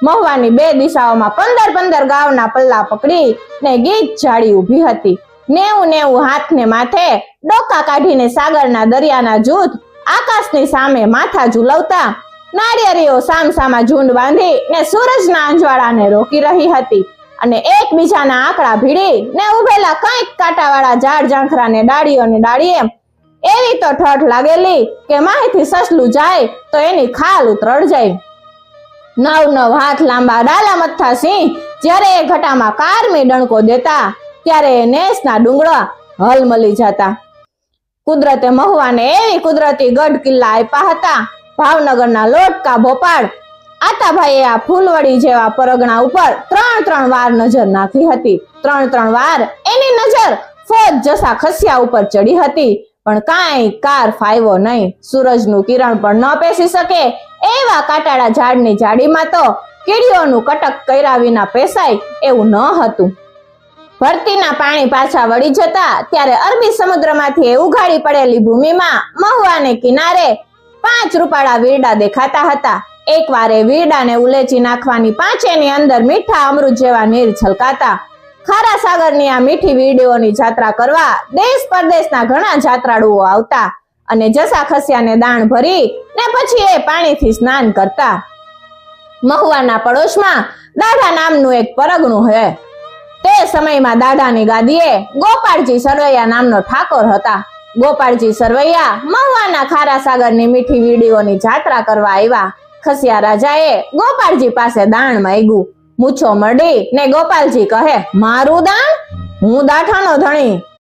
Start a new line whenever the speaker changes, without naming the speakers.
મહુવાની બે દિશાઓમાં 15-15 ગાવના પલ્લા પકડી ને ગીત જાળી ઊભી હતી। 90-90 હાથને માથે ડોકા કાઢીને સાગરના દરિયાના જૂથ આકાશની સામે માથા ઝુલવતા નાળિયેરીઓ સામસામા ઝુંડ બાંધી ને સૂરજના અંજવાળાને રોકી રહી હતી અને એકબીજાના આંકડા ભીડી ને ઉભેલા કંઈક કાંટાવાળા ઝાડ ઝાંખરાને ડાળીઓને ડાળીએ એવી તો ઠઠ લાગેલી કે માહિતી સસલું જાય તો એની ખાલ ઉતરડ જાય। 9-9 હાથ લાંબા ડાલા મથા સિંહ જ્યારે એ ઘટામાં કારમી ડણકો દેતા ત્યારે એ નેસના ડુંગળા હલમલી જતા। કુદરતે મહુવાને એવી કુદરતી ગઢ કિલ્લા આપ્યા હતા। ભાવનગરના લોટકા ભોપાળ આતાભાઈએ આ ફૂલવડી જેવા પરગણા ઉપર 3-3 વાર નજર નાખી હતી। 3-3 વાર એની નજર ફોજ જસા ખસિયા ઉપર ચડી હતી પણ કાંઈ કાર ફાયવો નહીં। સૂરજનું કિરણ પણ ન પેસી શકે એવા કાંટાળા ઝાડની જાડીમાં તો કીડીઓનું કટક કર્યા વિના પેસાય એવું ન હતું। ભરતીના પાણી પાછા વળી જતા ત્યારે અરબી સમુદ્રમાંથી ઉઘાડી પડેલી ભૂમિમાં મહુવાને કિનારે 5 રૂપાળા વીરડા દેખાતા હતા। એકવાર એ વીરડાને ઉલેચી નાખવાની પાંચેની અંદર મીઠા અમૃત જેવા નીર છલકાતા। ખારા સાગરની આ મીઠી વીરડીઓની જાત્રા કરવા દેશ પરદેશના ઘણા જાત્રાળુઓ આવતા અને જસા ખસિયાને દાણ ભરી ને પછી એ પાણીથી સ્નાન કરતા। મહુવાના પડોશમાં દાઢા નામનું એક પરગણું છે। તે સમયમાં દાઢાની ગાદીએ ગોપાળજી સરવૈયા નામનો ઠાકોર હતા। ગોપાળજી સરવૈયા મહુવાના ખારા સાગરની મીઠી વીરડીઓની જાત્રા કરવા આવ્યા। ખસિયા રાજાએ ગોપાળજી પાસે દાણ માંગ્યું। મૂછો મરડી ને ગોપાલજી કહે, મારું દાણ? હું દાઠાનો ધણી,